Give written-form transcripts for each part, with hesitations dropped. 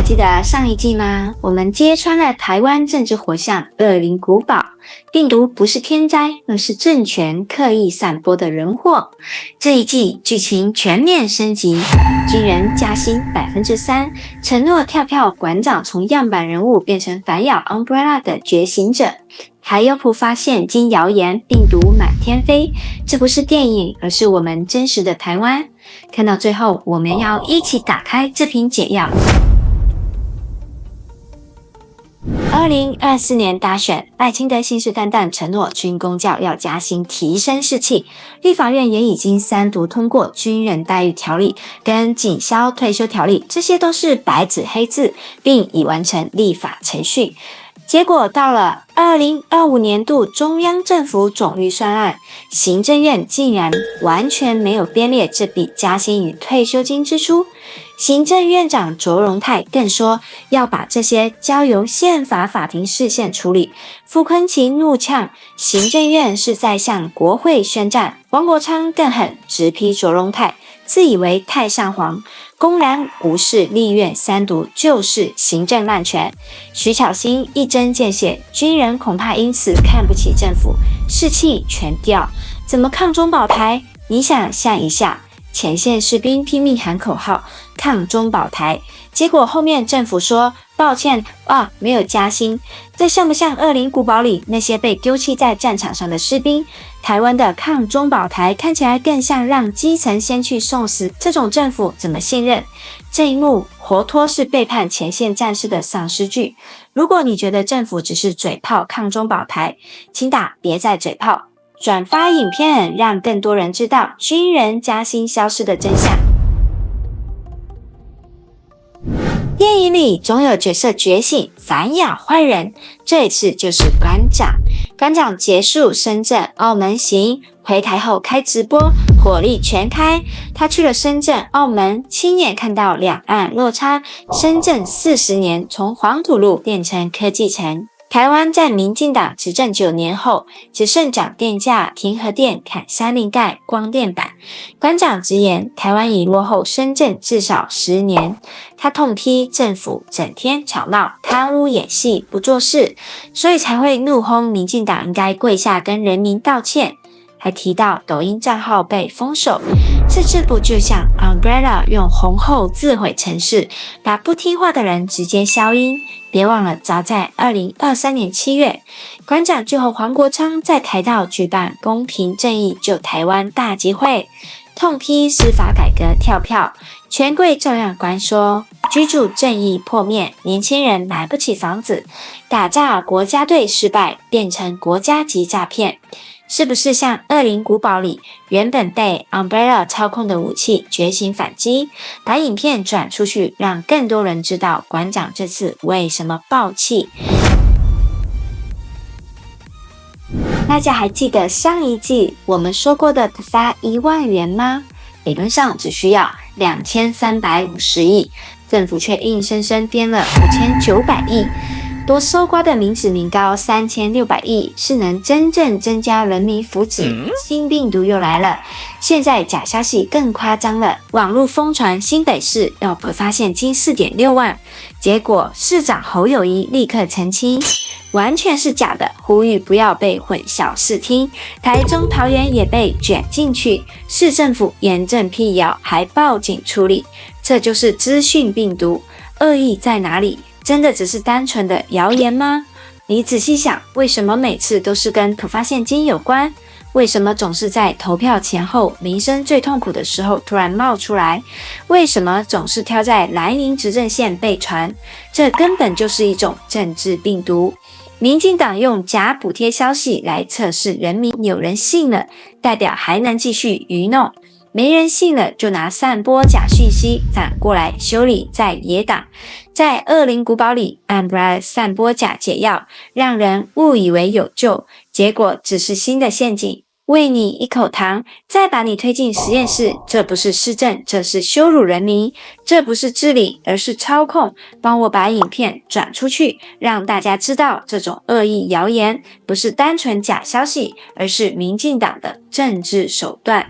还记得上一季吗？我们揭穿了台湾政治火象恶灵古堡，病毒不是天灾，而是政权刻意散播的人祸。这一季剧情全面升级，军人加薪3%，承诺跳票馆长从样板人物变成反咬 Umbrella 的觉醒者。还有普发现经谣言病毒满天飞，这不是电影，而是我们真实的台湾。看到最后，我们要一起打开这瓶解药。2024年大选，赖清德信誓旦旦承诺军公教要加薪提升士气，立法院也已经3读通过军人待遇条例跟警消退休条例，这些都是白纸黑字，并已完成立法程序。结果到了2025年度中央政府总预算案，行政院竟然完全没有编列这笔加薪与退休金支出。行政院长卓荣泰更说要把这些交由宪法法庭释宪处理。傅昆萁怒呛行政院是在向国会宣战。王国昌更狠，直批卓荣泰自以为太上皇，公然无视立院3读就是行政滥权。徐巧芯一针见血，军人恐怕因此看不起政府，士气全掉。怎么抗中保台？你想象一下，前线士兵拼命喊口号抗中保台，结果后面政府说抱歉没有加薪，这像不像恶灵古堡里那些被丢弃在战场上的士兵？台湾的抗中保台看起来更像让基层先去送死，这种政府怎么信任？这一幕活脱是背叛前线战士的丧尸剧。如果你觉得政府只是嘴炮抗中保台，请打别再嘴炮，转发影片，让更多人知道军人加薪消失的真相。电影里总有角色觉醒，反咬坏人，这一次就是馆长。馆长结束深圳、澳门行，回台后开直播，火力全开。他去了深圳、澳门，亲眼看到两岸落差。深圳40年从黄土路变成科技城。台湾在民进党执政9年后，只剩涨电价、停核电、砍三零盖、光电板。馆长直言，台湾已落后深圳至少10年。他痛批政府整天吵闹、贪污演戏、不做事，所以才会怒轰民进党应该跪下跟人民道歉。还提到抖音账号被封锁，这不就像 Umbrella 用红后自毁程式，把不听话的人直接消音？别忘了，早在2023年7月，馆长就和黄国昌在台道举办公平正义救台湾大集会，痛批司法改革跳票，权贵照样关说居住正义破灭，年轻人买不起房子，打诈国家队失败，变成国家级诈骗。是不是像恶灵古堡里原本被 Umbrella 操控的武器觉醒反击，把影片转出去，让更多人知道馆长这次为什么爆气？大家还记得上一季我们说过的发1万元吗？理论上只需要2350亿，政府却硬生生编了5900亿。多搜刮的民脂民膏3600亿，是能真正增加人民福祉？新病毒又来了，现在假消息更夸张了。网络疯传新北市要发现金4.6万，结果市长侯友宜立刻澄清，完全是假的，呼吁不要被混淆视听。台中、桃园也被卷进去，市政府严正辟谣，还报警处理。这就是资讯病毒，恶意在哪里？真的只是单纯的谣言吗？你仔细想，为什么每次都是跟普发现金有关？为什么总是在投票前后民生最痛苦的时候突然冒出来？为什么总是挑在蓝营执政线被传？这根本就是一种政治病毒。民进党用假补贴消息来测试人民，有人信了，代表还能继续愚弄。没人信了，就拿散播假讯息反过来修理在野党。在恶灵古堡里 Umbrella 散播假解药，让人误以为有救，结果只是新的陷阱，喂你一口糖，再把你推进实验室。这不是施政，这是羞辱人民，这不是治理，而是操控。帮我把影片转出去，让大家知道这种恶意谣言不是单纯假消息，而是民进党的政治手段。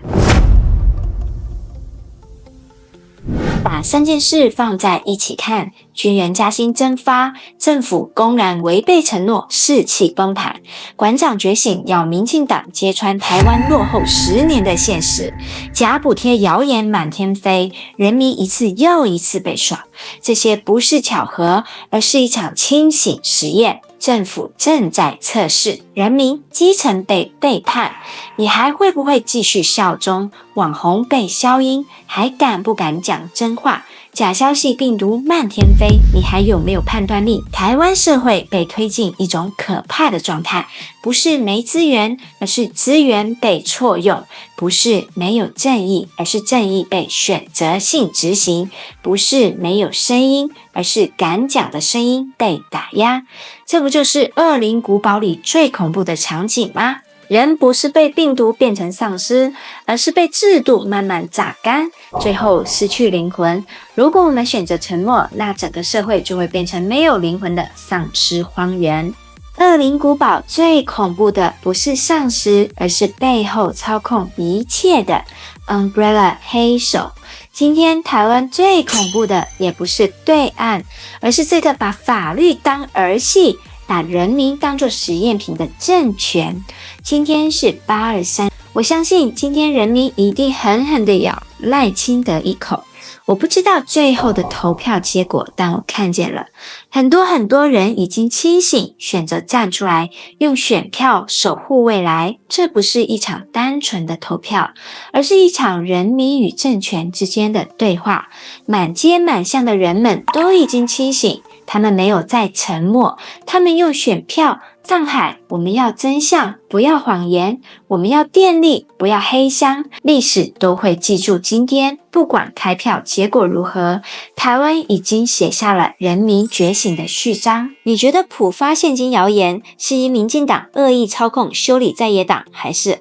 3件事放在一起看，军人加薪蒸发，政府公然违背承诺，士气崩盘，馆长觉醒要民进党揭穿台湾落后10年的现实，假补贴谣言满天飞，人民一次又一次被耍，这些不是巧合，而是一场清醒实验。政府正在测试人民，基层被背叛，你还会不会继续效忠？网红被消音，还敢不敢讲真话？假消息病毒漫天飞，你还有没有判断力？台湾社会被推进一种可怕的状态，不是没资源，而是资源被错用；不是没有正义，而是正义被选择性执行；不是没有声音，而是敢讲的声音被打压。这不就是恶灵古堡里最恐怖的场景吗？人不是被病毒变成丧尸，而是被制度慢慢榨干，最后失去灵魂。如果我们选择沉默，那整个社会就会变成没有灵魂的丧尸荒原。恶灵古堡最恐怖的不是丧尸，而是背后操控一切的 Umbrella 黑手。今天台湾最恐怖的也不是对岸，而是这个把法律当儿戏，把人民当作实验品的政权。今天是823，我相信今天人民一定狠狠地咬赖清德一口。我不知道最后的投票结果，但我看见了很多人已经清醒，选择站出来，用选票守护未来。这不是一场单纯的投票，而是一场人民与政权之间的对话。满街满巷的人们都已经清醒，他们没有再沉默，他们用选票上海，我们要真相，不要谎言；我们要电力，不要黑箱。历史都会记住今天，不管开票结果如何，台湾已经写下了人民觉醒的序章。你觉得普发现金谣言是因民进党恶意操控修理在野党，还是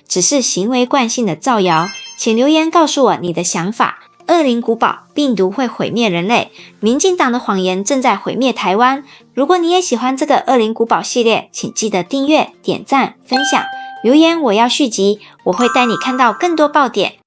只是行为惯性的造谣？请留言告诉我你的想法。恶灵古堡，病毒会毁灭人类，民进党的谎言正在毁灭台湾。如果你也喜欢这个恶灵古堡系列，请记得订阅、点赞、分享、留言，我要续集，我会带你看到更多爆点。